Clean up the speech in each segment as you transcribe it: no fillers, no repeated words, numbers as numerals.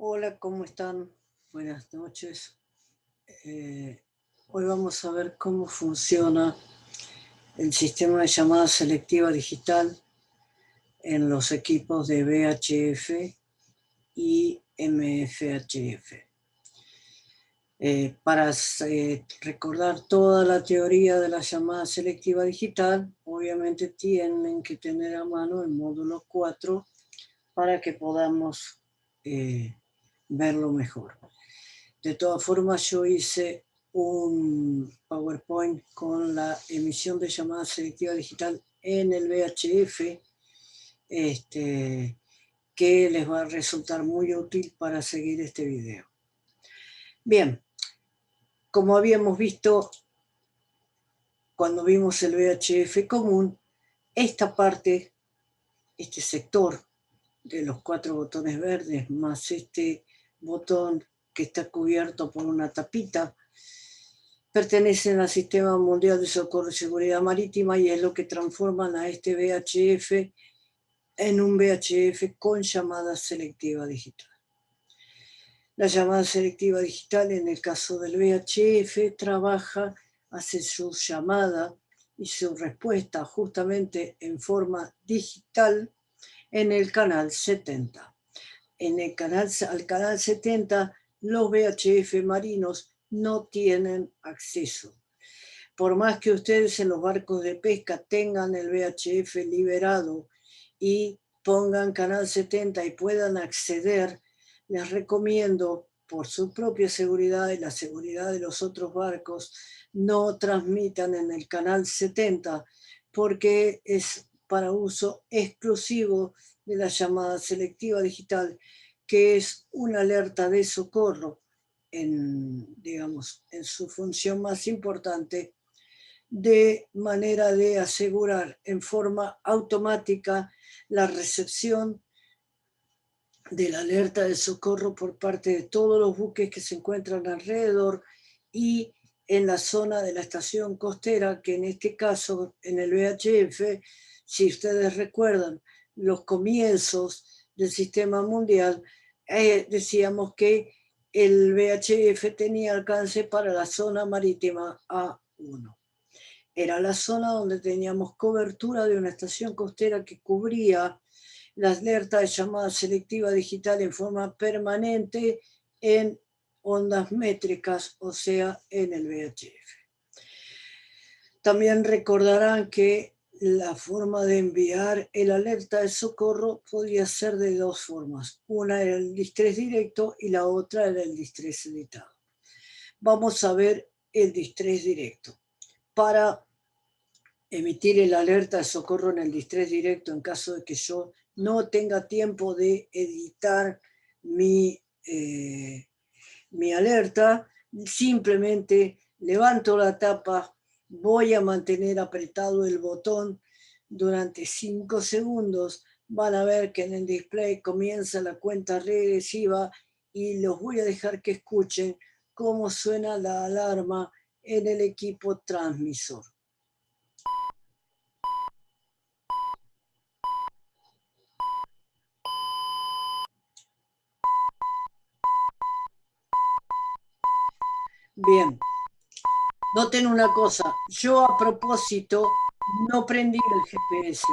Hola, ¿cómo están? Buenas noches. Eh, Hoy vamos a ver cómo funciona el sistema de llamada selectiva digital en los equipos de VHF y MFHF. Para recordar toda la teoría de la llamada selectiva digital, obviamente tienen que tener a mano el módulo 4 para que podamos verlo mejor. De todas formas, yo hice un PowerPoint con la emisión de llamada selectiva digital en el VHF, que les va a resultar muy útil para seguir este video. Bien, como habíamos visto cuando vimos el VHF común, esta parte, este sector de los 4 botones verdes más este botón que está cubierto por una tapita, pertenecen al Sistema Mundial de Socorro y Seguridad Marítima y es lo que transforman a este VHF en un VHF con llamada selectiva digital. La llamada selectiva digital, en el caso del VHF, hace su llamada y su respuesta justamente en forma digital en el canal 70. Al canal 70, los VHF marinos no tienen acceso. Por más que ustedes en los barcos de pesca tengan el VHF liberado y pongan canal 70 y puedan acceder, les recomiendo, por su propia seguridad y la seguridad de los otros barcos, no transmitan en el canal 70 porque es para uso exclusivo de la llamada selectiva digital, que es una alerta de socorro digamos, en su función más importante, de manera de asegurar en forma automática la recepción de la alerta de socorro por parte de todos los buques que se encuentran alrededor y en la zona de la estación costera, que en este caso, en el VHF, si ustedes recuerdan los comienzos del sistema mundial, decíamos que el VHF tenía alcance para la zona marítima A1. Era la zona donde teníamos cobertura de una estación costera que cubría la alerta de llamada selectiva digital en forma permanente en ondas métricas, o sea, en el VHF. También recordarán que la forma de enviar el alerta de socorro podía ser de dos formas. Una era el distrés directo y la otra era el distrés editado. Vamos a ver el distrés directo. Para emitir el alerta de socorro en el distrés directo en caso de que yo no tenga tiempo de editar mi alerta, simplemente levanto la tapa, voy a mantener apretado el botón durante 5 segundos, van a ver que en el display comienza la cuenta regresiva y los voy a dejar que escuchen cómo suena la alarma en el equipo transmisor. Bien, noten una cosa, yo a propósito no prendí el GPS.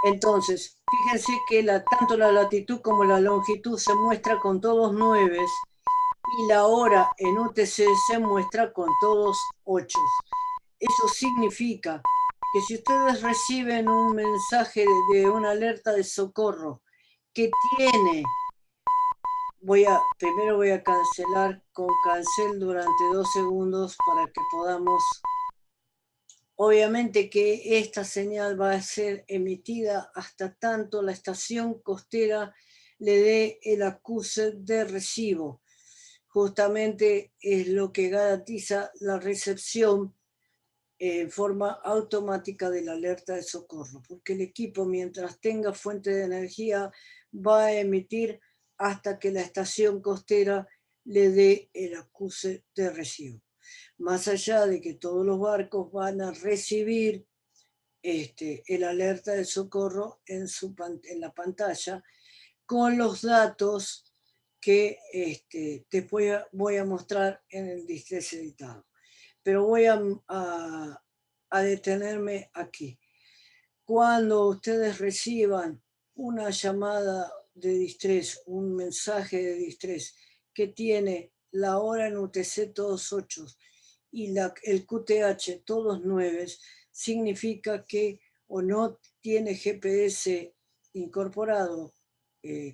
Entonces, fíjense que tanto la latitud como la longitud se muestra con todos 9 y la hora en UTC se muestra con todos 8. Eso significa que si ustedes reciben un mensaje de una alerta de socorro que tiene, primero voy a cancelar con cancel durante 2 segundos para que podamos. Obviamente que esta señal va a ser emitida hasta tanto la estación costera le dé el acuse de recibo. Justamente es lo que garantiza la recepción en forma automática de la alerta de socorro, porque el equipo, mientras tenga fuente de energía, va a emitir hasta que la estación costera le dé el acuse de recibo. Más allá de que todos los barcos van a recibir el alerta de socorro en la pantalla con los datos que después voy a mostrar en el distrés editado. Pero voy a detenerme aquí. Cuando ustedes reciban una llamada de distrés, un mensaje de distrés que tiene la hora en UTC todos 8 y el QTH todos 9, significa que o no tiene GPS incorporado,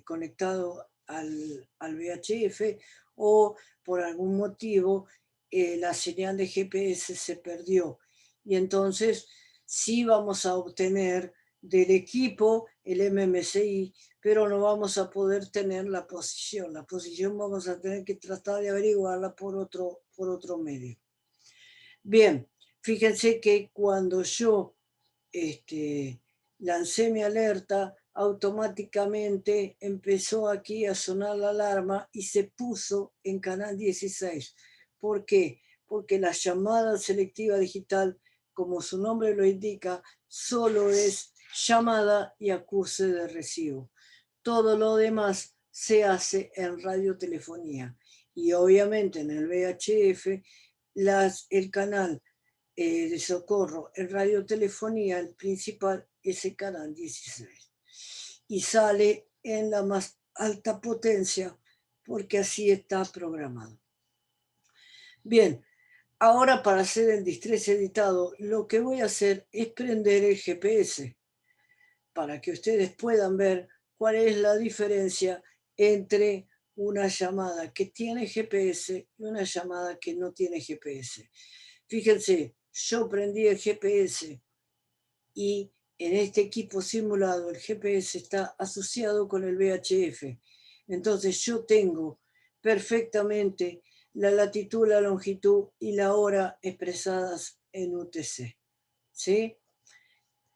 conectado al VHF, o por algún motivo la señal de GPS se perdió. Y entonces sí vamos a obtener del equipo el MMCI, pero no vamos a poder tener la posición. La posición vamos a tener que tratar de averiguarla por otro medio. Bien, fíjense que cuando yo lancé mi alerta, automáticamente empezó aquí a sonar la alarma y se puso en canal 16. ¿Por qué? Porque la llamada selectiva digital, como su nombre lo indica, solo es llamada y acuse de recibo. Todo lo demás se hace en radiotelefonía. Y obviamente en el VHF, el canal de socorro en radiotelefonía, el principal es el canal 16. Y sale en la más alta potencia porque así está programado. Bien, ahora para hacer el distrés editado, lo que voy a hacer es prender el GPS para que ustedes puedan ver cuál es la diferencia entre una llamada que tiene GPS y una llamada que no tiene GPS. Fíjense, yo prendí el GPS y en este equipo simulado el GPS está asociado con el VHF. Entonces yo tengo perfectamente la latitud, la longitud y la hora expresadas en UTC. ¿Sí?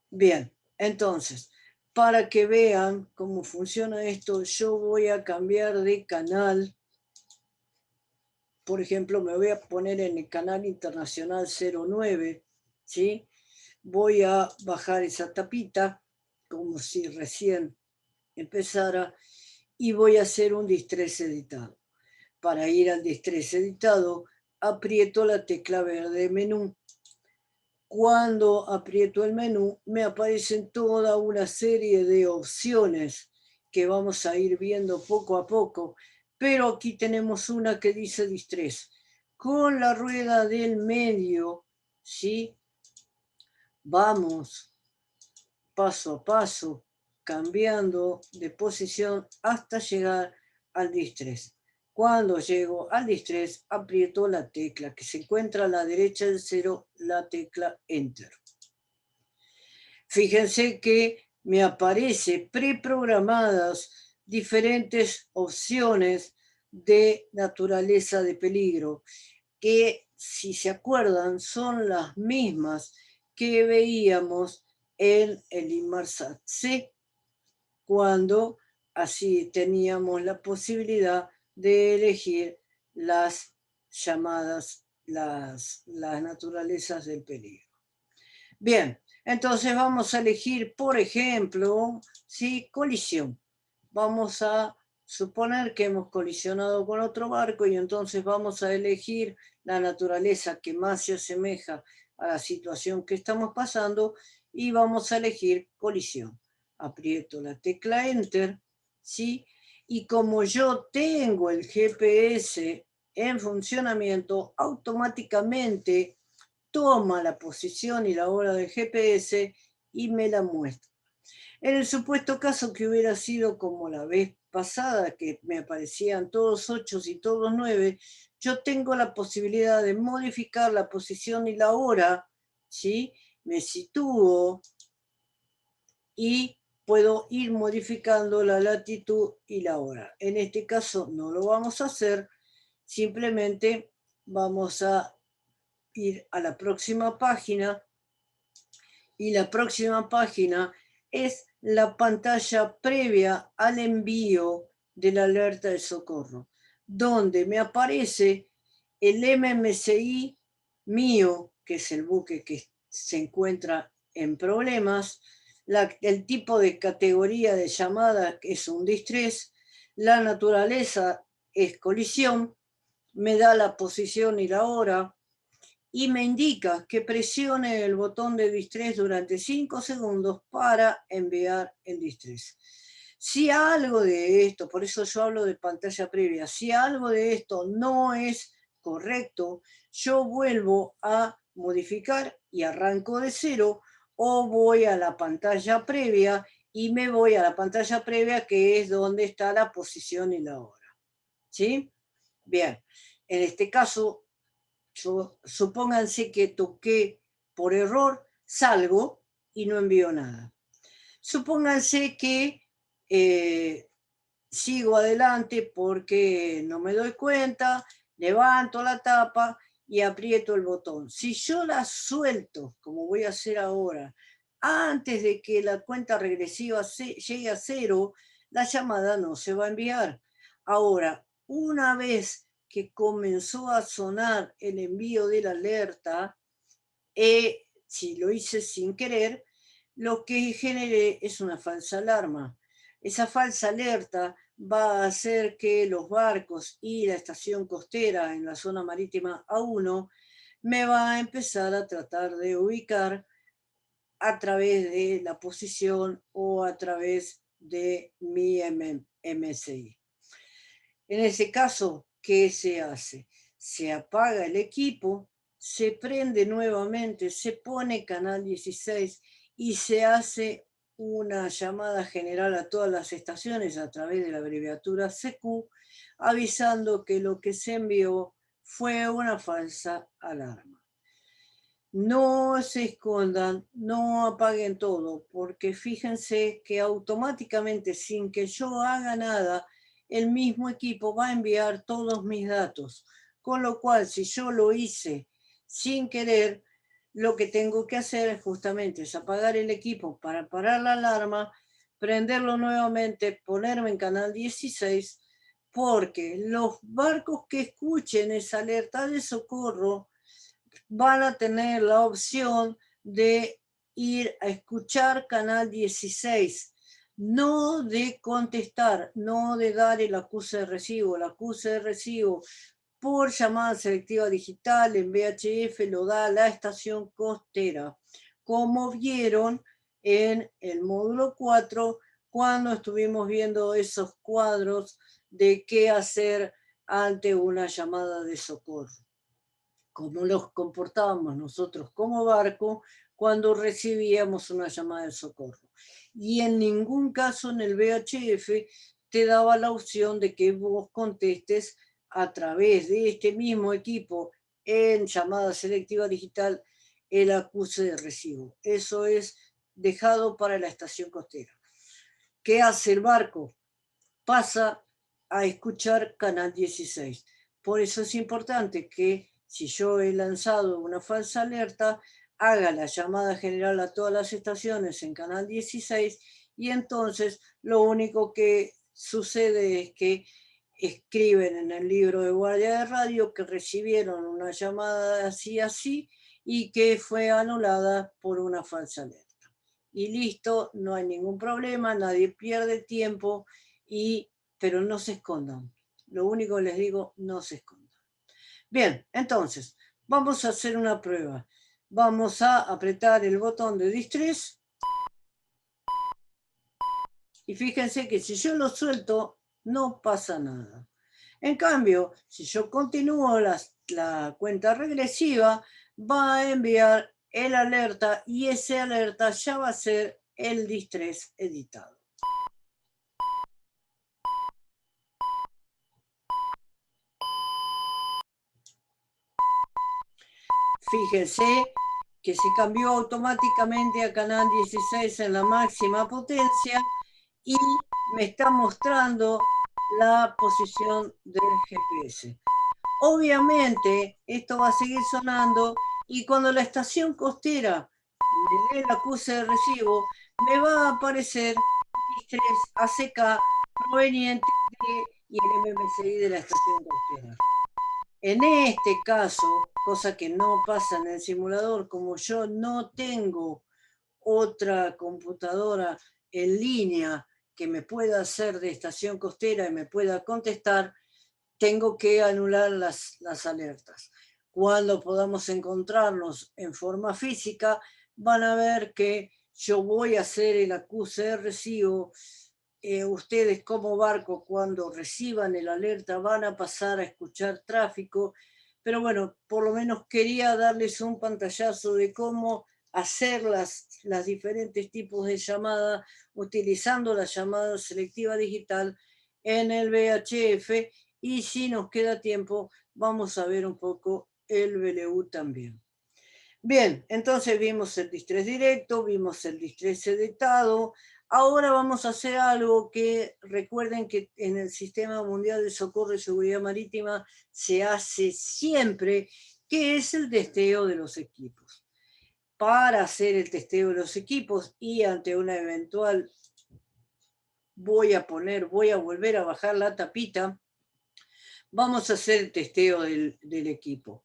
Bien, entonces, para que vean cómo funciona esto, yo voy a cambiar de canal. Por ejemplo, me voy a poner en el canal internacional 09, ¿sí? Voy a bajar esa tapita, como si recién empezara, y voy a hacer un distrés editado. Para ir al distrés editado, aprieto la tecla verde de menú. Cuando aprieto el menú, me aparecen toda una serie de opciones que vamos a ir viendo poco a poco, pero aquí tenemos una que dice distrés. Con la rueda del medio, ¿sí? Vamos paso a paso, cambiando de posición hasta llegar al distrés. Cuando llego al distrés, aprieto la tecla que se encuentra a la derecha del 0, la tecla Enter. Fíjense que me aparece preprogramadas diferentes opciones de naturaleza de peligro, que si se acuerdan son las mismas que veíamos en el Inmarsat C, cuando así teníamos la posibilidad de elegir las llamadas, las naturalezas del peligro. Bien, entonces vamos a elegir, por ejemplo, ¿sí? Colisión. Vamos a suponer que hemos colisionado con otro barco y entonces vamos a elegir la naturaleza que más se asemeja a la situación que estamos pasando y vamos a elegir colisión. Aprieto la tecla Enter, ¿sí? Y como yo tengo el GPS en funcionamiento, automáticamente toma la posición y la hora del GPS y me la muestra. En el supuesto caso que hubiera sido como la vez pasada, que me aparecían todos 8 y todos 9, yo tengo la posibilidad de modificar la posición y la hora, ¿sí? Me sitúo y puedo ir modificando la latitud y la hora. En este caso no lo vamos a hacer, simplemente vamos a ir a la próxima página, y la próxima página es la pantalla previa al envío de la alerta de socorro, donde me aparece el MMCI mío, que es el buque que se encuentra en problemas, el tipo de categoría de llamada, que es un distrés, la naturaleza es colisión, me da la posición y la hora, y me indica que presione el botón de distress durante 5 segundos para enviar el distress. Si algo de esto, por eso yo hablo de pantalla previa, si algo de esto no es correcto, yo vuelvo a modificar y arranco de cero, o voy a la pantalla previa y me voy a la pantalla previa, que es donde está la posición y la hora. ¿Sí? Bien, en este caso, supónganse que toqué por error, salgo y no envío nada. Supónganse que sigo adelante porque no me doy cuenta, levanto la tapa y aprieto el botón. Si yo la suelto, como voy a hacer ahora, antes de que la cuenta regresiva llegue a cero, la llamada no se va a enviar. Ahora, una vez que comenzó a sonar el envío de la alerta, si lo hice sin querer, lo que generé es una falsa alarma. Esa falsa alerta va a hacer que los barcos y la estación costera en la zona marítima A1 me va a empezar a tratar de ubicar a través de la posición o a través de mi MSI. En ese caso, ¿qué se hace? Se apaga el equipo, se prende nuevamente, se pone canal 16 y se hace una llamada general a todas las estaciones a través de la abreviatura CQ, avisando que lo que se envió fue una falsa alarma. No se escondan, no apaguen todo, porque fíjense que automáticamente, sin que yo haga nada, el mismo equipo va a enviar todos mis datos. Con lo cual, si yo lo hice sin querer, lo que tengo que hacer es justamente es apagar el equipo para parar la alarma, prenderlo nuevamente, ponerme en canal 16, porque los barcos que escuchen esa alerta de socorro van a tener la opción de ir a escuchar canal 16, no de contestar, no de dar el acuse de recibo. El acuse de recibo por llamada selectiva digital en VHF lo da la estación costera, como vieron en el módulo 4 cuando estuvimos viendo esos cuadros de qué hacer ante una llamada de socorro. Cómo nos comportábamos nosotros como barco cuando recibíamos una llamada de socorro. Y en ningún caso en el VHF te daba la opción de que vos contestes a través de este mismo equipo en llamada selectiva digital el acuse de recibo. Eso es dejado para la estación costera. ¿Qué hace el barco? Pasa a escuchar canal 16. Por eso es importante que si yo he lanzado una falsa alerta, haga la llamada general a todas las estaciones en canal 16 y entonces lo único que sucede es que escriben en el libro de guardia de radio que recibieron una llamada así y que fue anulada por una falsa alerta. Y listo, no hay ningún problema, nadie pierde tiempo, pero no se escondan. Lo único que les digo, no se escondan. Bien, entonces, vamos a hacer una prueba. Vamos a apretar el botón de distress. Y fíjense que si yo lo suelto, no pasa nada. En cambio, si yo continúo la cuenta regresiva, va a enviar el alerta y ese alerta ya va a ser el distress editado. Fíjense que se cambió automáticamente a canal 16 en la máxima potencia y me está mostrando la posición del GPS. Obviamente esto va a seguir sonando y cuando la estación costera me dé el acuse de recibo, me va a aparecer distress ACK proveniente y el MMSI de la estación costera. En este caso, cosa que no pasa en el simulador, como yo no tengo otra computadora en línea que me pueda hacer de estación costera y me pueda contestar, tengo que anular las alertas. Cuando podamos encontrarnos en forma física, van a ver que yo voy a hacer el acuse de recibo. Ustedes como barco, cuando reciban el alerta, van a pasar a escuchar tráfico. Pero bueno, por lo menos quería darles un pantallazo de cómo hacer las diferentes tipos de llamadas utilizando la llamada selectiva digital en el VHF, y si nos queda tiempo vamos a ver un poco el VLU también. Bien, entonces vimos el distrés directo, vimos el distrés sedetado. Ahora vamos a hacer algo que recuerden que en el Sistema Mundial de Socorro y Seguridad Marítima se hace siempre, que es el testeo de los equipos. Para hacer el testeo de los equipos y ante una eventual, voy a volver a bajar la tapita, vamos a hacer el testeo del equipo.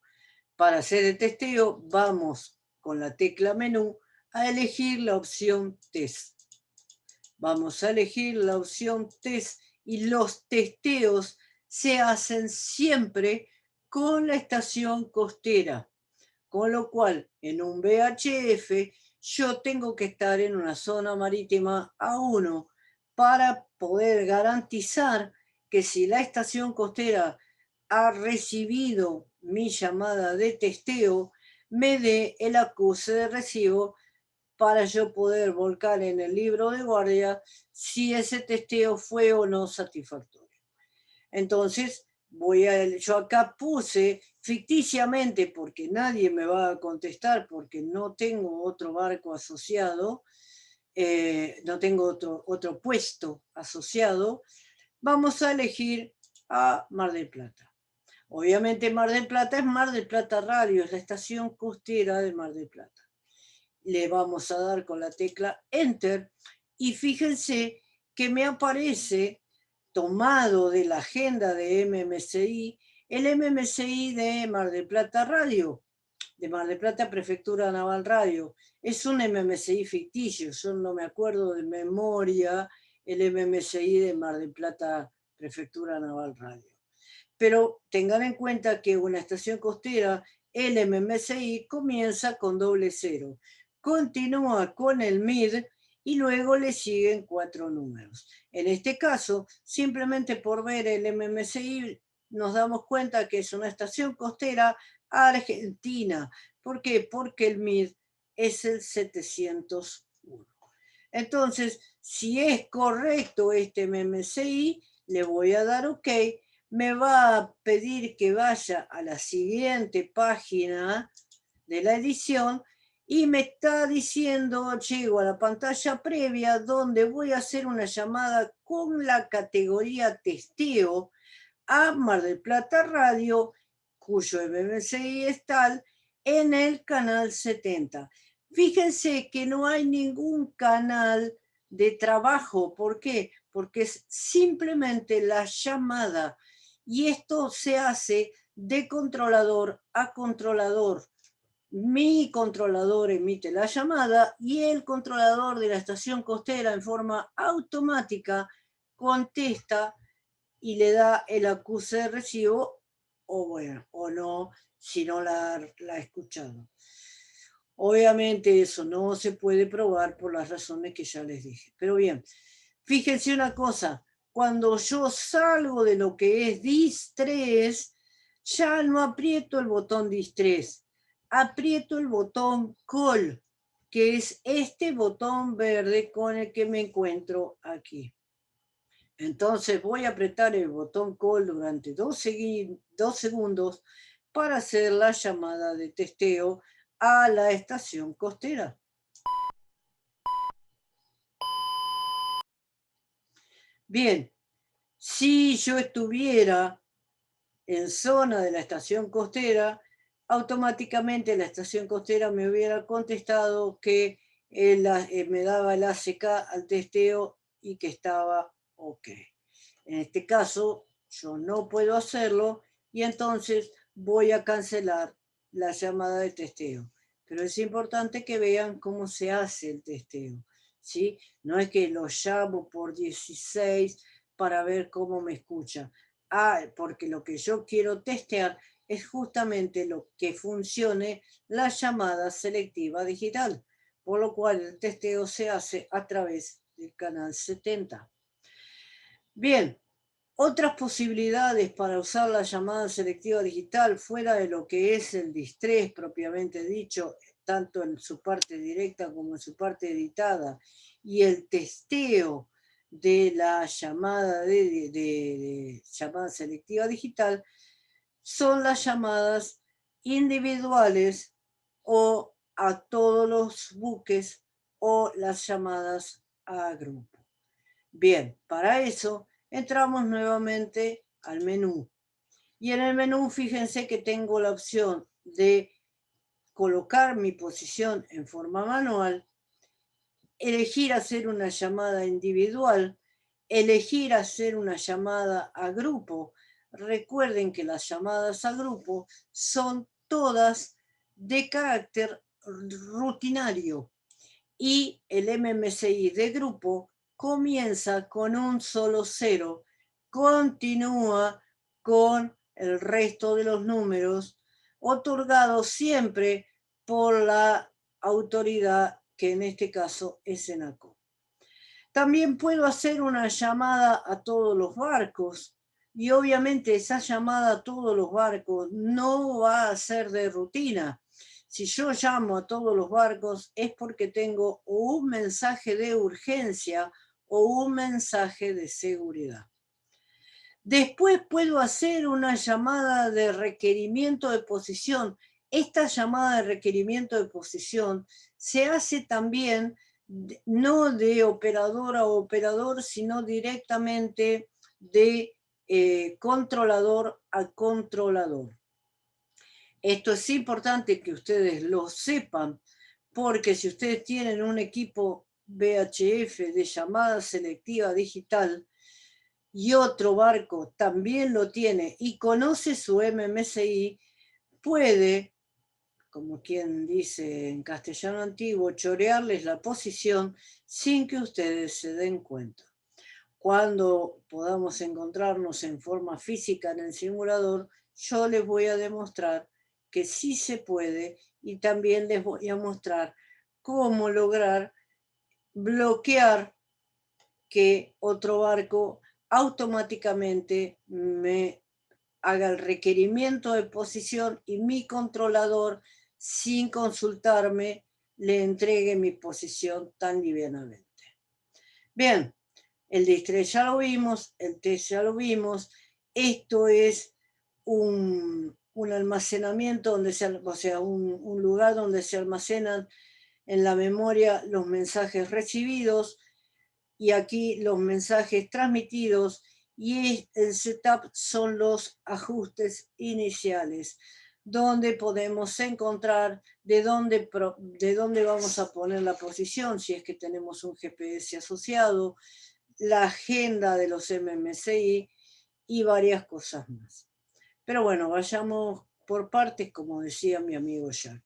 Para hacer el testeo, vamos con la tecla menú a elegir la opción test. Vamos a elegir la opción test y los testeos se hacen siempre con la estación costera. Con lo cual, en un VHF, yo tengo que estar en una zona marítima A1 para poder garantizar que si la estación costera ha recibido mi llamada de testeo, me dé el acuse de recibo para yo poder volcar en el libro de guardia si ese testeo fue o no satisfactorio. Entonces, yo acá puse ficticiamente, porque nadie me va a contestar, porque no tengo otro barco asociado, no tengo otro puesto asociado, vamos a elegir a Mar del Plata. Obviamente Mar del Plata es Mar del Plata Radio, es la estación costera de Mar del Plata. Le vamos a dar con la tecla Enter y fíjense que me aparece, tomado de la agenda de MMCI, el MMCI de Mar del Plata Radio, de Mar del Plata Prefectura Naval Radio. Es un MMCI ficticio, yo no me acuerdo de memoria el MMCI de Mar del Plata Prefectura Naval Radio. Pero tengan en cuenta que una estación costera, el MMCI, comienza con 00, continúa con el MID y luego le siguen 4 números. En este caso, simplemente por ver el MMCI, nos damos cuenta que es una estación costera argentina. ¿Por qué? Porque el MID es el 701. Entonces, si es correcto este MMCI, le voy a dar OK. Me va a pedir que vaya a la siguiente página de la edición y me está diciendo, llego a la pantalla previa donde voy a hacer una llamada con la categoría testeo a Mar del Plata Radio, cuyo MMCI es tal, en el canal 70. Fíjense que no hay ningún canal de trabajo. ¿Por qué? Porque es simplemente la llamada. Y esto se hace de controlador a controlador. Mi controlador emite la llamada y el controlador de la estación costera en forma automática contesta y le da el acuse de recibo, o bueno, o no, si no la ha escuchado. Obviamente eso no se puede probar por las razones que ya les dije. Pero bien, fíjense una cosa, cuando yo salgo de lo que es distrés, ya no aprieto el botón distrés, aprieto el botón call, que es este botón verde con el que me encuentro aquí. Entonces voy a apretar el botón call durante 2 segundos para hacer la llamada de testeo a la estación costera. Bien, si yo estuviera en zona de la estación costera, automáticamente la estación costera me hubiera contestado que me daba el ACK al testeo y que estaba OK. En este caso, yo no puedo hacerlo y entonces voy a cancelar la llamada de testeo. Pero es importante que vean cómo se hace el testeo, ¿sí? No es que lo llamo por 16 para ver cómo me escucha. porque lo que yo quiero testear es justamente lo que funcione la llamada selectiva digital, por lo cual el testeo se hace a través del canal 70. Bien, otras posibilidades para usar la llamada selectiva digital fuera de lo que es el distrés propiamente dicho, tanto en su parte directa como en su parte editada, y el testeo de la llamada, de llamada selectiva digital, son las llamadas individuales o a todos los buques o las llamadas a grupo. Bien, para eso entramos nuevamente al menú. Y en el menú fíjense que tengo la opción de colocar mi posición en forma manual, elegir hacer una llamada individual, elegir hacer una llamada a grupo. Recuerden que las llamadas a grupo son todas de carácter rutinario y el MMSI de grupo comienza con un solo cero, continúa con el resto de los números otorgados siempre por la autoridad que en este caso es ENACOM. También puedo hacer una llamada a todos los barcos y obviamente esa llamada a todos los barcos no va a ser de rutina. Si yo llamo a todos los barcos es porque tengo o un mensaje de urgencia o un mensaje de seguridad. Después puedo hacer una llamada de requerimiento de posición. Esta llamada de requerimiento de posición se hace también no de operador a operador, sino directamente de controlador a controlador. Esto es importante que ustedes lo sepan, porque si ustedes tienen un equipo VHF de llamada selectiva digital y otro barco también lo tiene y conoce su MMSI, puede, como quien dice en castellano antiguo, chorearles la posición sin que ustedes se den cuenta. Cuando podamos encontrarnos en forma física en el simulador, yo les voy a demostrar que sí se puede y también les voy a mostrar cómo lograr bloquear que otro barco automáticamente me haga el requerimiento de posición y mi controlador, sin consultarme, le entregue mi posición tan livianamente. Bien, el distrés ya lo vimos, el test ya lo vimos. Esto es un almacenamiento, donde o sea, un lugar donde se almacenan en la memoria los mensajes recibidos y aquí los mensajes transmitidos, y el setup son los ajustes iniciales, donde podemos encontrar de dónde vamos a poner la posición, si es que tenemos un GPS asociado, la agenda de los MMSI y varias cosas más. Pero bueno, vayamos por partes, como decía mi amigo Jack.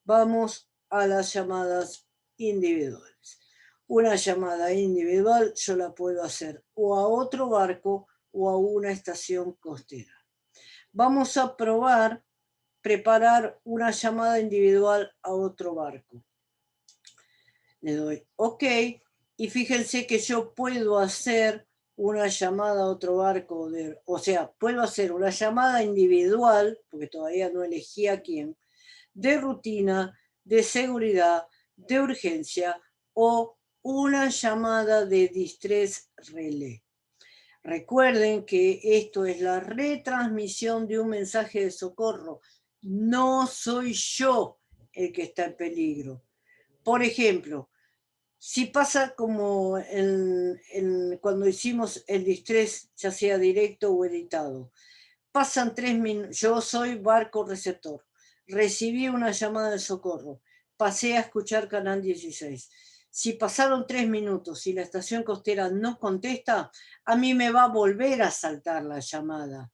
Vamos a las llamadas individuales. Una llamada individual yo la puedo hacer o a otro barco o a una estación costera. Vamos a preparar una llamada individual a otro barco. Le doy OK y fíjense que yo puedo hacer una llamada a otro barco, o sea, puedo hacer una llamada individual, porque todavía no elegí a quién, de rutina, de seguridad, de urgencia o una llamada de distress relay. Recuerden que esto es la retransmisión de un mensaje de socorro. No soy yo el que está en peligro. Por ejemplo, si pasa como cuando hicimos el distress, ya sea directo o editado, pasan 3 minutos, yo soy barco receptor, recibí una llamada de socorro, pasé a escuchar Canal 16. Si pasaron 3 minutos y la estación costera no contesta, a mí me va a volver a saltar la llamada,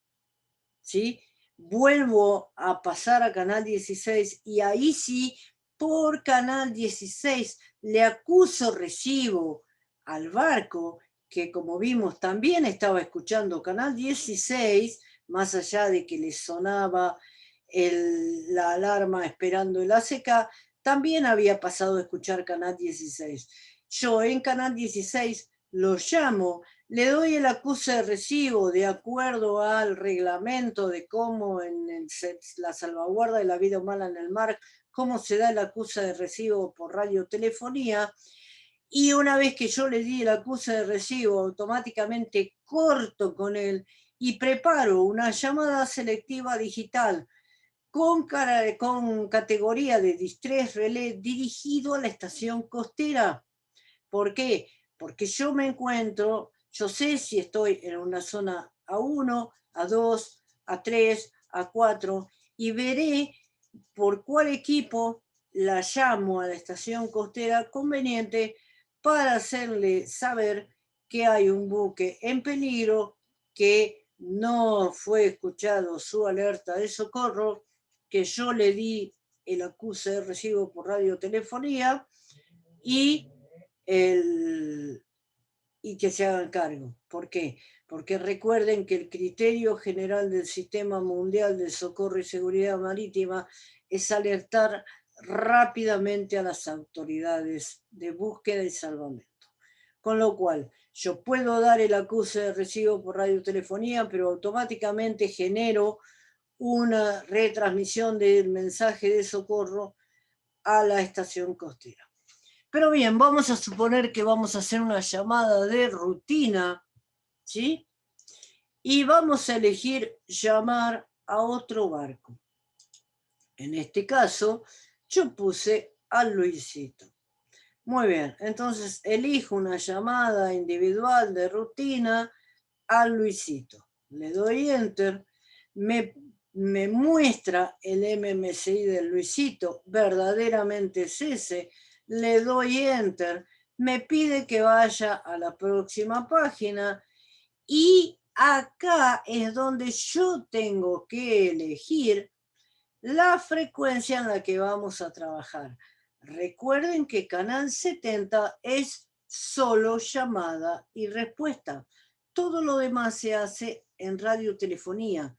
¿sí? Vuelvo a pasar a Canal 16 y ahí sí, por Canal 16, le acuso recibo al barco que como vimos también estaba escuchando Canal 16, más allá de que le sonaba la alarma esperando el ACK, también había pasado a escuchar Canal 16. Yo en Canal 16 lo llamo, le doy el acuse de recibo de acuerdo al reglamento de cómo en la salvaguarda de la vida humana en el mar, cómo se da el acuse de recibo por radiotelefonía. Y una vez que yo le di el acuse de recibo, automáticamente corto con él y preparo una llamada selectiva digital con categoría de distress relay dirigido a la estación costera. ¿Por qué? Porque yo me encuentro, yo sé si estoy en una zona A1, A2, A3, A4 y veré por cuál equipo la llamo a la estación costera conveniente para hacerle saber que hay un buque en peligro, que no fue escuchado su alerta de socorro, que yo le di el acuse de recibo por radiotelefonía y, y que se hagan cargo. ¿Por qué? Porque recuerden que el criterio general del Sistema Mundial de Socorro y Seguridad Marítima es alertar rápidamente a las autoridades de búsqueda y salvamento. Con lo cual, yo puedo dar el acuse de recibo por radiotelefonía, pero automáticamente genero una retransmisión del mensaje de socorro a la estación costera. Pero bien, vamos a suponer que vamos a hacer una llamada de rutina, ¿sí? Y vamos a elegir llamar a otro barco. En este caso, yo puse a Luisito. Muy bien, entonces elijo una llamada individual de rutina a Luisito. Le doy Enter, me muestra el MMCI de Luisito, verdaderamente es ese. Le doy Enter, me pide que vaya a la próxima página y acá es donde yo tengo que elegir la frecuencia en la que vamos a trabajar. Recuerden que Canal 70 es solo llamada y respuesta. Todo lo demás se hace en radiotelefonía.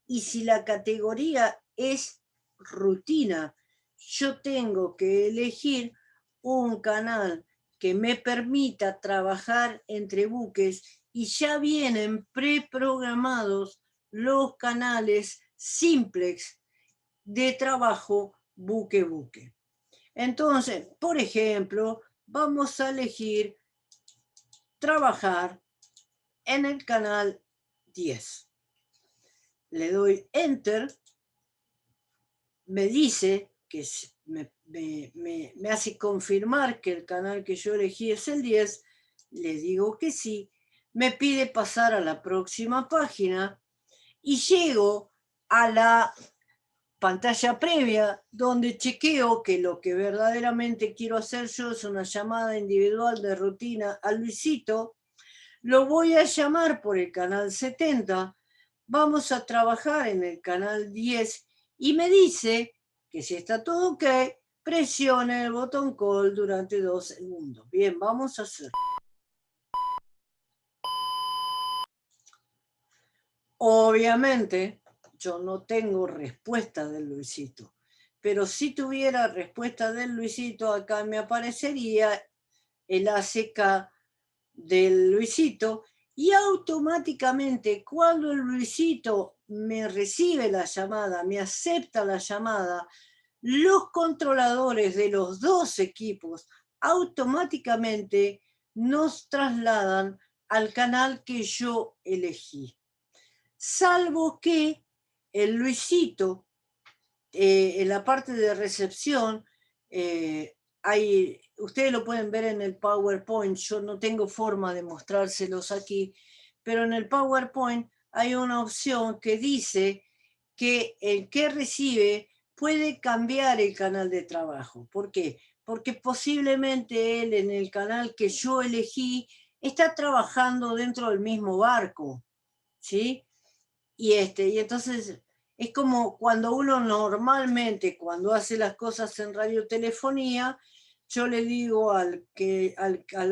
Y si la categoría es rutina, yo tengo que elegir un canal que me permita trabajar entre buques y ya vienen preprogramados los canales simplex de trabajo buque-buque. Entonces, por ejemplo, vamos a elegir trabajar en el canal 10. Le doy Enter, me dice que me hace confirmar que el canal que yo elegí es el 10, le digo que sí, me pide pasar a la próxima página y llego a la pantalla previa donde chequeo que lo que verdaderamente quiero hacer yo es una llamada individual de rutina a Luisito. Lo voy a llamar por el canal 70, vamos a trabajar en el canal 10 y me dice que si está todo ok, presione el botón call durante 2 segundos. Bien, vamos a hacer. Obviamente, yo no tengo respuesta del Luisito, pero si tuviera respuesta del Luisito, acá me aparecería el ACK del Luisito y automáticamente cuando el Luisito me recibe la llamada, me acepta la llamada, los controladores de los dos equipos automáticamente nos trasladan al canal que yo elegí. Salvo que el Luisito, en la parte de recepción, ustedes lo pueden ver en el PowerPoint, yo no tengo forma de mostrárselos aquí, pero en el PowerPoint hay una opción que dice que el que recibe puede cambiar el canal de trabajo. ¿Por qué? Porque posiblemente él en el canal que yo elegí está trabajando dentro del mismo barco, ¿sí? Y entonces es como cuando uno normalmente, cuando hace las cosas en radiotelefonía, yo le digo al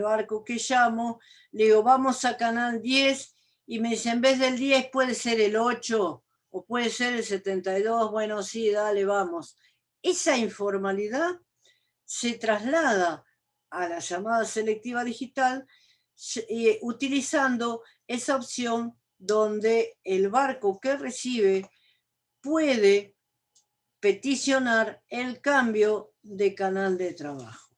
barco que llamo, le digo, vamos a canal 10, y me dice, en vez del 10 puede ser el 8 o puede ser el 72, bueno, sí, dale, vamos. Esa informalidad se traslada a la llamada selectiva digital utilizando esa opción donde el barco que recibe puede peticionar el cambio de canal de trabajo.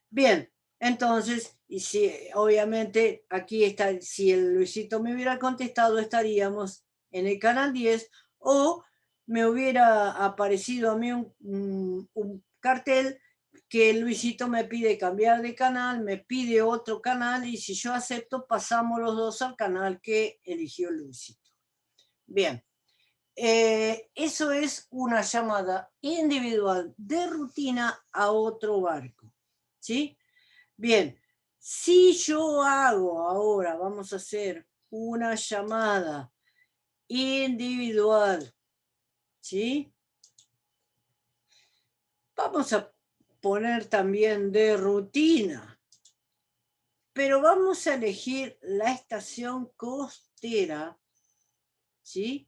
Bien, entonces, y si obviamente aquí está, si el Luisito me hubiera contestado, estaríamos en el canal 10, o me hubiera aparecido a mí un cartel que Luisito me pide cambiar de canal, me pide otro canal, y si yo acepto, pasamos los dos al canal que eligió Luisito. Bien. Eso es una llamada individual de rutina a otro barco, ¿sí? Bien, si yo hago ahora, vamos a hacer una llamada individual, ¿sí? Vamos a poner también de rutina, pero vamos a elegir la estación costera, ¿sí?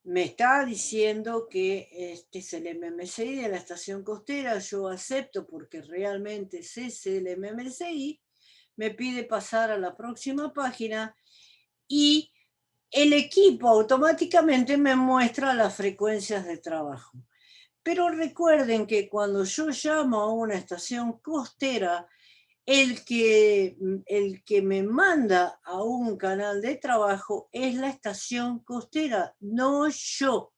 Me está diciendo que este es el MMCI de la estación costera, yo acepto porque realmente ese es el MMCI, me pide pasar a la próxima página y el equipo automáticamente me muestra las frecuencias de trabajo. Pero recuerden que cuando yo llamo a una estación costera, el que me manda a un canal de trabajo es la estación costera, no yo,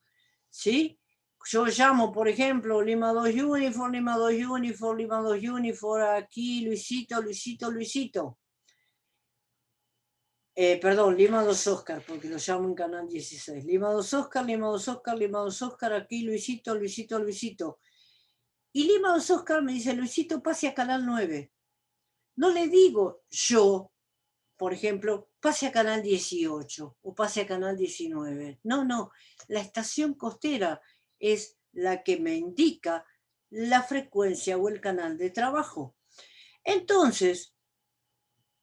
¿sí? Yo llamo, por ejemplo, Lima 2 Uniform, Lima 2 Uniform, Lima 2 Uniform, aquí Luisito, Luisito, Luisito. Perdón, Lima 2 Oscar, porque lo llamo en canal 16. Lima 2 Oscar, Lima 2 Oscar, Lima 2 Oscar, aquí Luisito, Luisito, Luisito. Y Lima 2 Oscar me dice, Luisito, pase a canal 9. No le digo yo, por ejemplo, pase a canal 18 o pase a canal 19. No, no, la estación costera es la que me indica la frecuencia o el canal de trabajo. Entonces,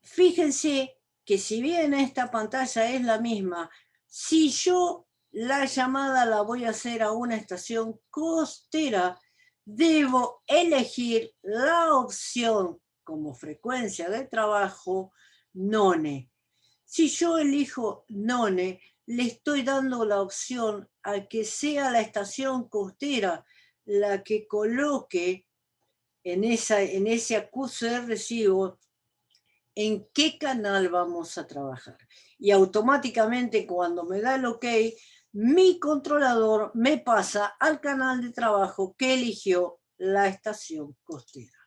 fíjense que si bien esta pantalla es la misma, si yo la llamada la voy a hacer a una estación costera, debo elegir la opción como frecuencia de trabajo NONE. Si yo elijo NONE, le estoy dando la opción a que sea la estación costera la que coloque en ese acuse de recibo en qué canal vamos a trabajar. Y automáticamente cuando me da el OK, mi controlador me pasa al canal de trabajo que eligió la estación costera.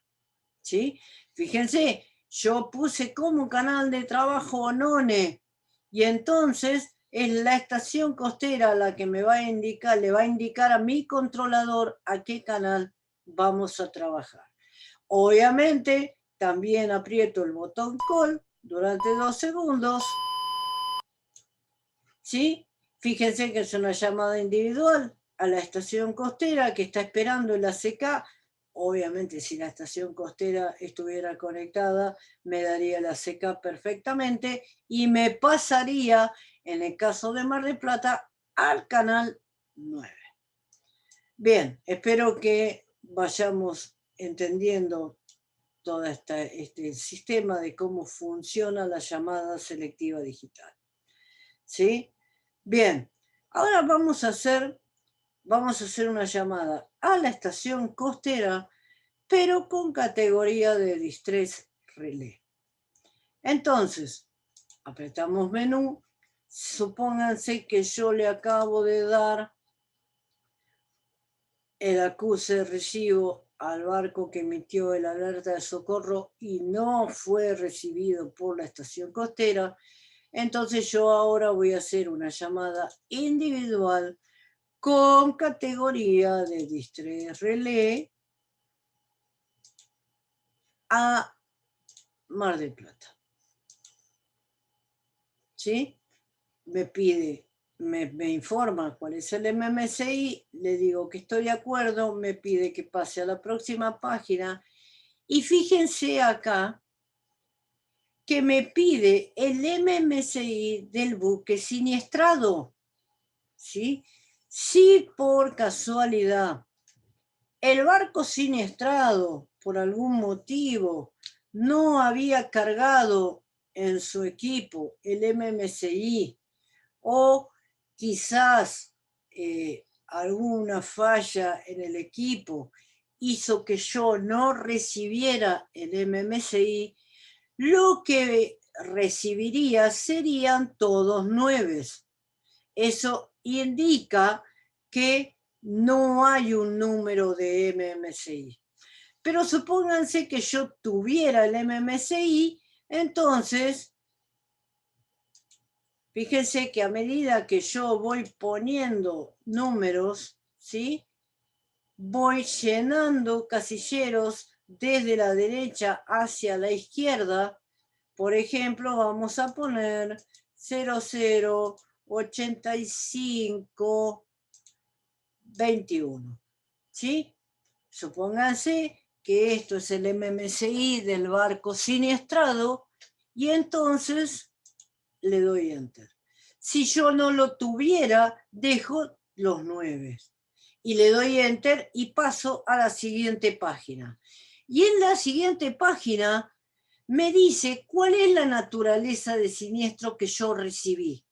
¿Sí? Fíjense, yo puse como canal de trabajo NONE, y entonces es la estación costera la que me va a indicar, le va a indicar a mi controlador a qué canal vamos a trabajar. Obviamente, también aprieto el botón call durante 2 segundos, ¿sí? Fíjense que es una llamada individual a la estación costera que está esperando el ACK. Obviamente, si la estación costera estuviera conectada, me daría el ACK perfectamente y me pasaría, en el caso de Mar del Plata, al canal 9. Bien, espero que vayamos entendiendo todo este sistema de cómo funciona la llamada selectiva digital. ¿Sí? Bien, ahora vamos a hacer una llamada a la estación costera, pero con categoría de Distress Relay. Entonces, apretamos menú, supónganse que yo le acabo de dar el acuse de recibo al barco que emitió el alerta de socorro y no fue recibido por la estación costera, entonces yo ahora voy a hacer una llamada individual con categoría de Distress Relay a Mar del Plata. ¿Sí? Me pide, me informa cuál es el MMCI, le digo que estoy de acuerdo, me pide que pase a la próxima página Y fíjense acá que me pide el MMSI del buque siniestrado, ¿sí? Si por casualidad el barco siniestrado, por algún motivo, no había cargado en su equipo el MMSI, o quizás alguna falla en el equipo hizo que yo no recibiera el MMSI, lo que recibiría serían todos 9. Eso indica que no hay un número de MMSI. Pero supónganse que yo tuviera el MMSI, entonces, fíjense que a medida que yo voy poniendo números, ¿sí? Voy llenando casilleros desde la derecha hacia la izquierda. Por ejemplo, vamos a poner 0085 21, ¿sí? Supónganse que esto es el MMSI del barco siniestrado y entonces le doy Enter. Si yo no lo tuviera, dejo los 9 y le doy Enter y paso a la siguiente página. Y en la siguiente página me dice cuál es la naturaleza de siniestro que yo recibí.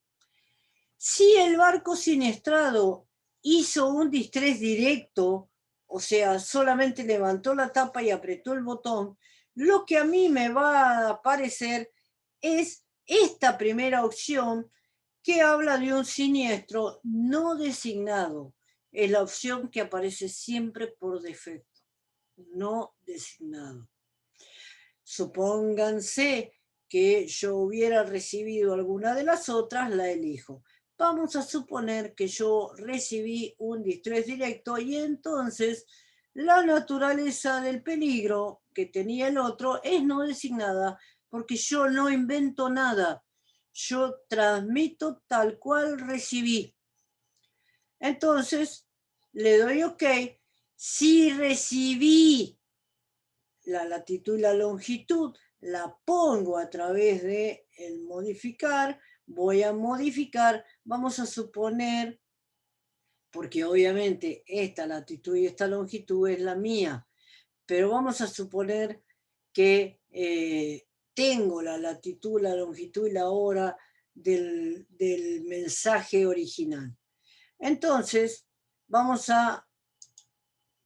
Si el barco siniestrado hizo un distrés directo, o sea, solamente levantó la tapa y apretó el botón, lo que a mí me va a aparecer es esta primera opción que habla de un siniestro no designado. Es la opción que aparece siempre por defecto, no designado. Supónganse que yo hubiera recibido alguna de las otras, la elijo. Vamos a suponer que yo recibí un distrés directo y entonces la naturaleza del peligro que tenía el otro es no designada porque yo no invento nada. Yo transmito tal cual recibí. Entonces le doy OK. Si recibí la latitud y la longitud, la pongo a través de el modificar, voy a modificar, vamos a suponer, porque obviamente esta latitud y esta longitud es la mía, pero vamos a suponer que tengo la latitud, la longitud y la hora del mensaje original. Entonces, vamos a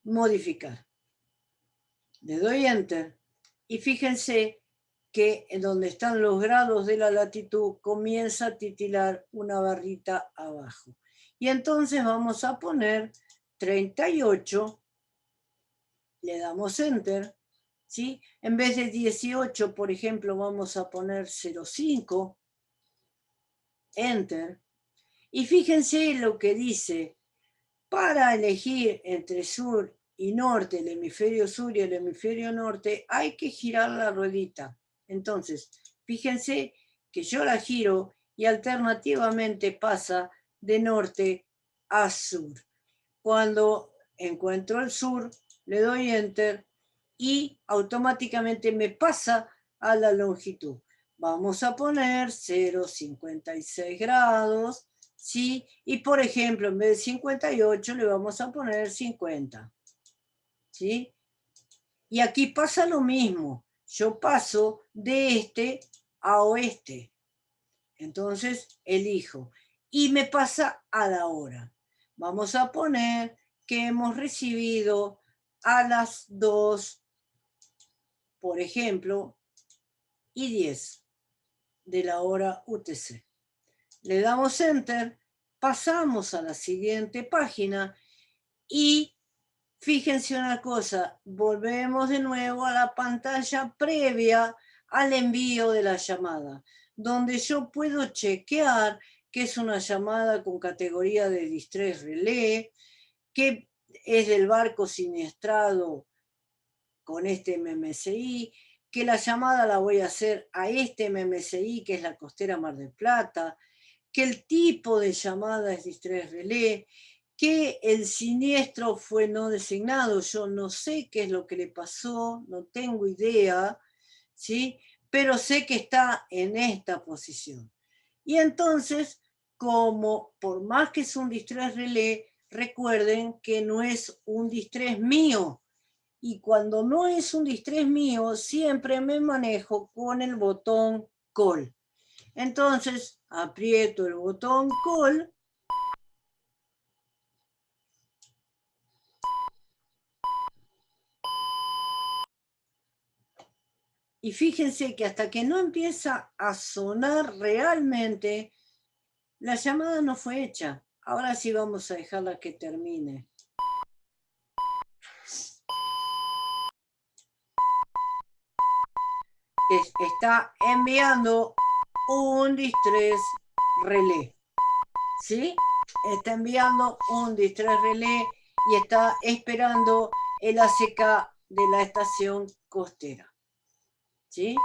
modificar. Le doy Enter y fíjense que en donde están los grados de la latitud comienza a titilar una barrita abajo. Y entonces vamos a poner 38, le damos Enter, ¿sí? En vez de 18, por ejemplo, vamos a poner 05, Enter. Y fíjense lo que dice, para elegir entre sur y norte, el hemisferio sur y el hemisferio norte, hay que girar la ruedita. Entonces, fíjense que yo la giro y alternativamente pasa de norte a sur. Cuando encuentro el sur, le doy Enter y automáticamente me pasa a la longitud. Vamos a poner 0,56 grados, ¿sí? Y por ejemplo, en vez de 58 le vamos a poner 50, ¿sí? Y aquí pasa lo mismo. Yo paso de este a oeste. Entonces elijo. Y me pasa a la hora. Vamos a poner que hemos recibido a las 2, por ejemplo, y 10 de la hora UTC. Le damos Enter, pasamos a la siguiente página y fíjense una cosa, volvemos de nuevo a la pantalla previa al envío de la llamada, donde yo puedo chequear que es una llamada con categoría de distress relé, que es del barco siniestrado con este MMSI, que la llamada la voy a hacer a este MMSI, que es la Costera Mar del Plata, que el tipo de llamada es distress relé, que el siniestro fue no designado. Yo no sé qué es lo que le pasó, no tengo idea, ¿sí? Pero sé que está en esta posición. Y entonces, como por más que es un distrés relé, recuerden que no es un distrés mío. Y cuando no es un distrés mío, siempre me manejo con el botón call. Entonces, aprieto el botón call. Y fíjense que hasta que no empieza a sonar realmente, la llamada no fue hecha. Ahora sí vamos a dejarla que termine. Está enviando un distrés relé. ¿Sí? Está enviando un distrés relé y está esperando el ACK de la estación costera. ¿Sí?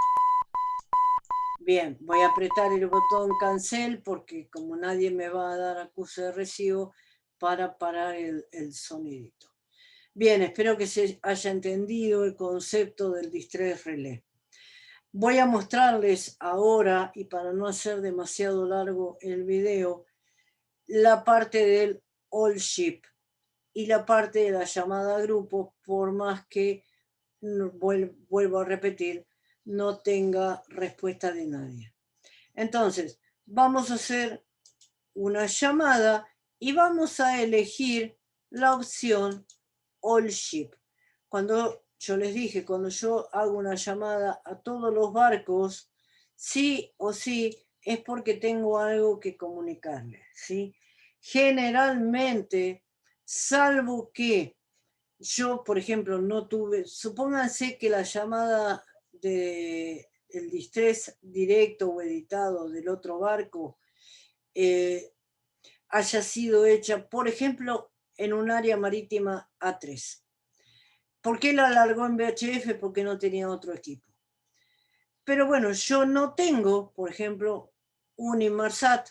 Bien, voy a apretar el botón cancel porque como nadie me va a dar acuse de recibo para parar el sonidito. Bien, espero que se haya entendido el concepto del distress relé. Voy a mostrarles ahora, y para no hacer demasiado largo el video, la parte del all ship y la parte de la llamada a grupo, por más que, vuelvo a repetir, no tenga respuesta de nadie. Entonces, vamos a hacer una llamada y vamos a elegir la opción All Ship. Cuando yo les dije, cuando yo hago una llamada a todos los barcos, sí o sí es porque tengo algo que comunicarles, ¿sí? Generalmente, salvo que yo, por ejemplo, no tuve, supónganse que la llamada de el distrés directo o editado del otro barco haya sido hecha, por ejemplo, en un área marítima A3. ¿Por qué la alargó en VHF? Porque no tenía otro equipo. Pero bueno, yo no tengo, por ejemplo, un Inmarsat,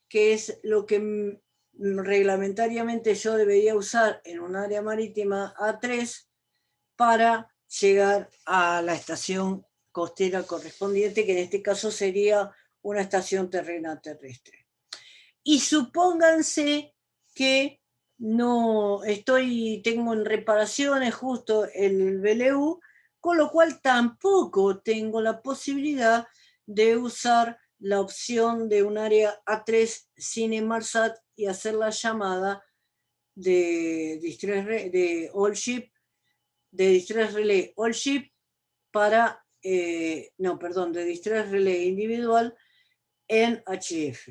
que es lo que reglamentariamente yo debería usar en un área marítima A3 para llegar a la estación costera correspondiente, que en este caso sería una estación terrena terrestre. Y supónganse que no tengo en reparaciones justo el BLU, con lo cual tampoco tengo la posibilidad de usar la opción de un área A3 sin Inmarsat y hacer la llamada de All Ship, de Distress Relay All Ship para, de Distress Relay individual en HF.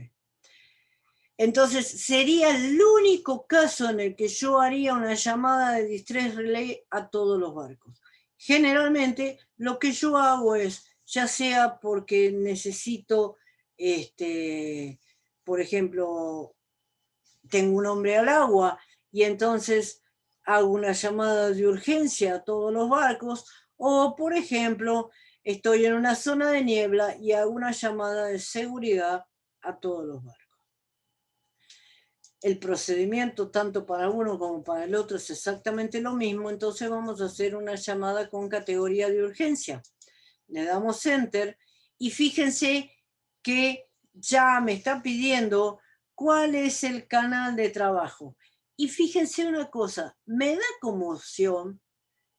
Entonces sería el único caso en el que yo haría una llamada de distress relay a todos los barcos. Generalmente lo que yo hago es, ya sea porque necesito, por ejemplo, tengo un hombre al agua y entonces hago una llamada de urgencia a todos los barcos, o por ejemplo, estoy en una zona de niebla y hago una llamada de seguridad a todos los barcos. El procedimiento tanto para uno como para el otro es exactamente lo mismo, entonces vamos a hacer una llamada con categoría de urgencia. Le damos Enter y fíjense que ya me está pidiendo cuál es el canal de trabajo. Y fíjense una cosa, me da como opción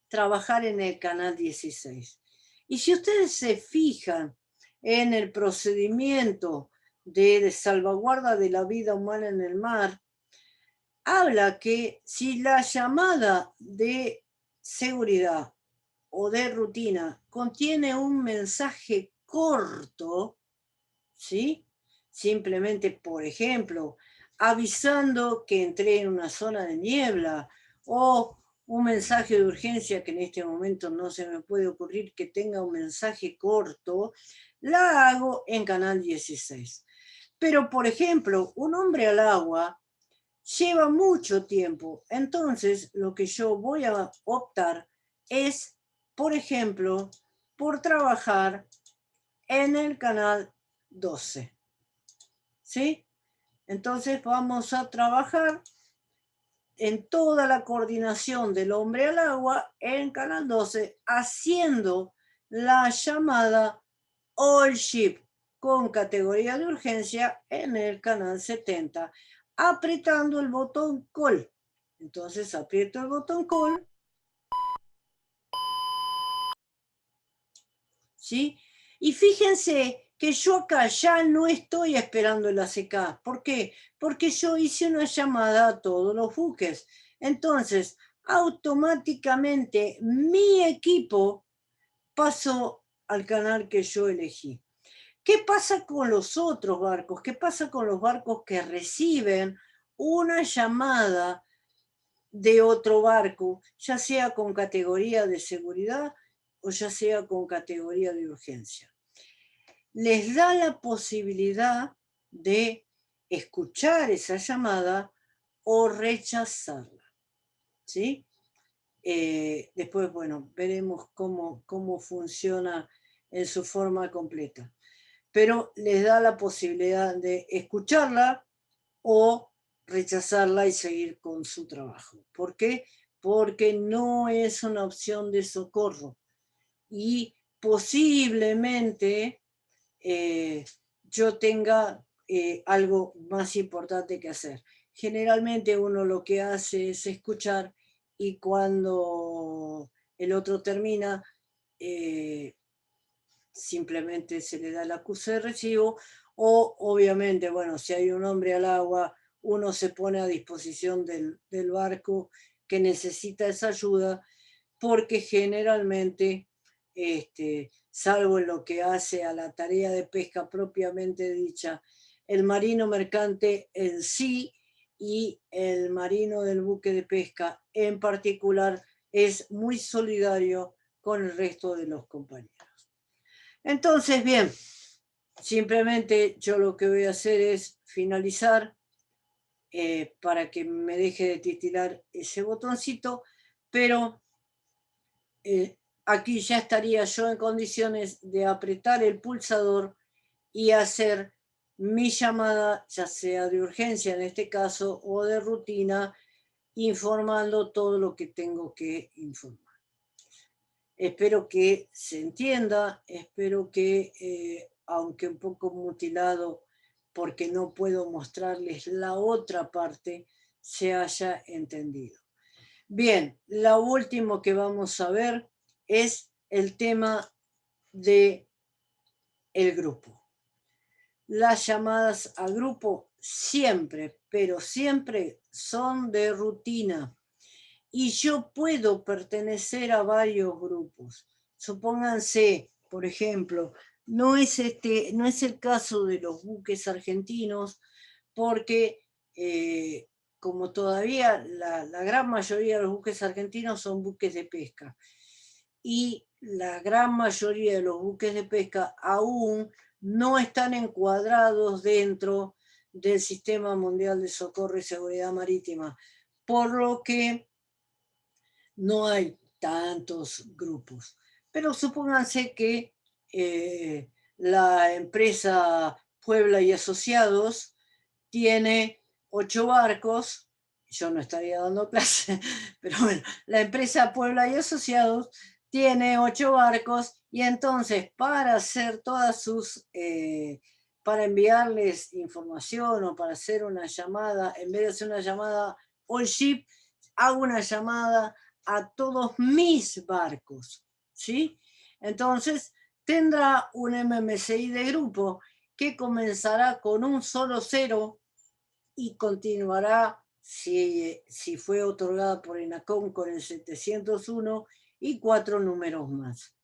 trabajar en el canal 16. Y si ustedes se fijan en el procedimiento de salvaguarda de la vida humana en el mar, habla que si la llamada de seguridad o de rutina contiene un mensaje corto, ¿sí? Simplemente, por ejemplo, avisando que entré en una zona de niebla o un mensaje de urgencia que en este momento no se me puede ocurrir que tenga un mensaje corto, la hago en canal 16. Pero, por ejemplo, un hombre al agua lleva mucho tiempo. Entonces, lo que yo voy a optar es, por ejemplo, por trabajar en el canal 12. ¿Sí? Entonces vamos a trabajar en toda la coordinación del hombre al agua en Canal 12, haciendo la llamada All Ship con categoría de urgencia en el canal 70, apretando el botón Call. Entonces aprieto el botón Call, ¿sí? Y fíjense que yo acá ya no estoy esperando el ACK. ¿Por qué? Porque yo hice una llamada a todos los buques. Entonces, automáticamente mi equipo pasó al canal que yo elegí. ¿Qué pasa con los otros barcos? ¿Qué pasa con los barcos que reciben una llamada de otro barco, ya sea con categoría de seguridad o ya sea con categoría de urgencia? Les da la posibilidad de escuchar esa llamada o rechazarla, ¿sí? Después, bueno, veremos cómo funciona en su forma completa. Pero les da la posibilidad de escucharla o rechazarla y seguir con su trabajo. ¿Por qué? Porque no es una opción de socorro y posiblemente yo tenga algo más importante que hacer. Generalmente uno lo que hace es escuchar y cuando el otro termina, simplemente se le da el acuse de recibo o obviamente, bueno, si hay un hombre al agua, uno se pone a disposición del barco que necesita esa ayuda porque generalmente, salvo en lo que hace a la tarea de pesca propiamente dicha, el marino mercante en sí y el marino del buque de pesca en particular es muy solidario con el resto de los compañeros. Entonces, bien, simplemente yo lo que voy a hacer es finalizar para que me deje de titilar ese botoncito, pero aquí ya estaría yo en condiciones de apretar el pulsador y hacer mi llamada, ya sea de urgencia en este caso o de rutina, informando todo lo que tengo que informar. Espero que se entienda, espero que, aunque un poco mutilado, porque no puedo mostrarles la otra parte, se haya entendido. Bien, lo último que vamos a ver es el tema de el grupo. Las llamadas a grupo siempre, pero siempre son de rutina. Y yo puedo pertenecer a varios grupos. Supónganse, por ejemplo, no es el caso de los buques argentinos, porque como todavía la gran mayoría de los buques argentinos son buques de pesca, y la gran mayoría de los buques de pesca aún no están encuadrados dentro del Sistema Mundial de Socorro y Seguridad Marítima, por lo que no hay tantos grupos. Pero supónganse que la empresa Puebla y Asociados tiene 8 barcos. Yo no estaría dando clase, pero bueno, la empresa Puebla y Asociados tiene 8 barcos y entonces para hacer todas sus, para enviarles información o para hacer una llamada, en vez de hacer una llamada all ship, hago una llamada a todos mis barcos, ¿sí? Entonces tendrá un MMCI de grupo que comenzará con un solo cero y continuará, si fue otorgada por ENACOM, con el 701 y 4 números más.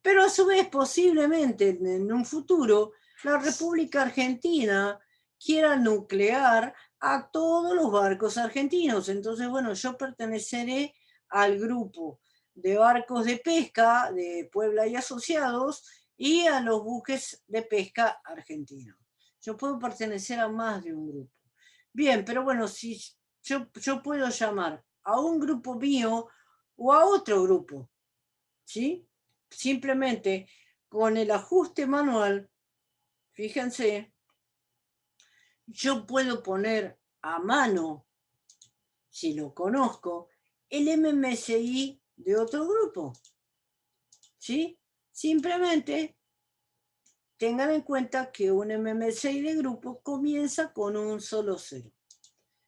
Pero a su vez, posiblemente en un futuro, la República Argentina quiera nuclear a todos los barcos argentinos. Entonces, bueno, yo perteneceré al grupo de barcos de pesca de Puebla y Asociados y a los buques de pesca argentinos. Yo puedo pertenecer a más de un grupo. Bien, pero bueno, si yo puedo llamar a un grupo mío o a otro grupo, ¿sí? Simplemente con el ajuste manual, fíjense, yo puedo poner a mano, si lo conozco, el MMSI de otro grupo. ¿Sí? Simplemente tengan en cuenta que un MMSI de grupo comienza con un solo cero.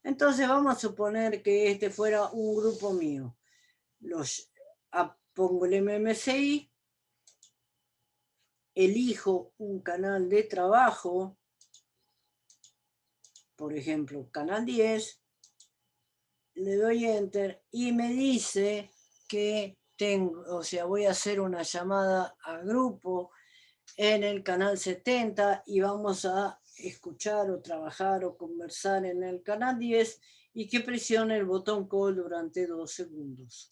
Entonces vamos a suponer que este fuera un grupo mío. Pongo el MMSI, elijo un canal de trabajo, por ejemplo, canal 10, le doy enter y me dice que tengo, o sea, voy a hacer una llamada a grupo en el canal 70 y vamos a escuchar o trabajar o conversar en el canal 10 y que presione el botón call durante 2 segundos.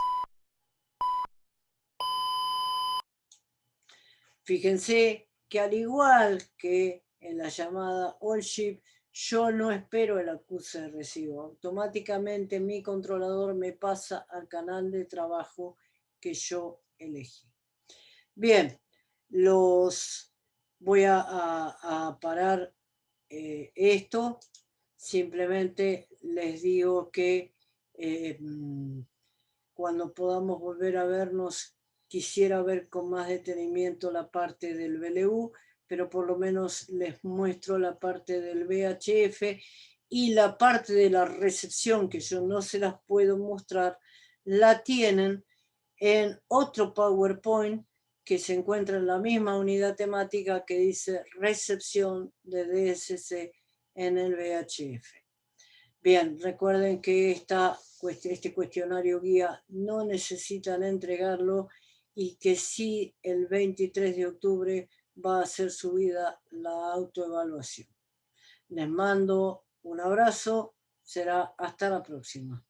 Fíjense que al igual que en la llamada all ship, yo no espero el acuse de recibo. Automáticamente mi controlador me pasa al canal de trabajo que yo elegí. Bien, los voy a parar esto. Simplemente les digo que cuando podamos volver a vernos, quisiera ver con más detenimiento la parte del BLU, pero por lo menos les muestro la parte del VHF y la parte de la recepción, que yo no se las puedo mostrar, la tienen en otro PowerPoint que se encuentra en la misma unidad temática que dice recepción de DSC en el VHF. Bien, recuerden que este cuestionario guía no necesitan entregarlo y que sí el 23 de octubre va a ser subida la autoevaluación. Les mando un abrazo, será hasta la próxima.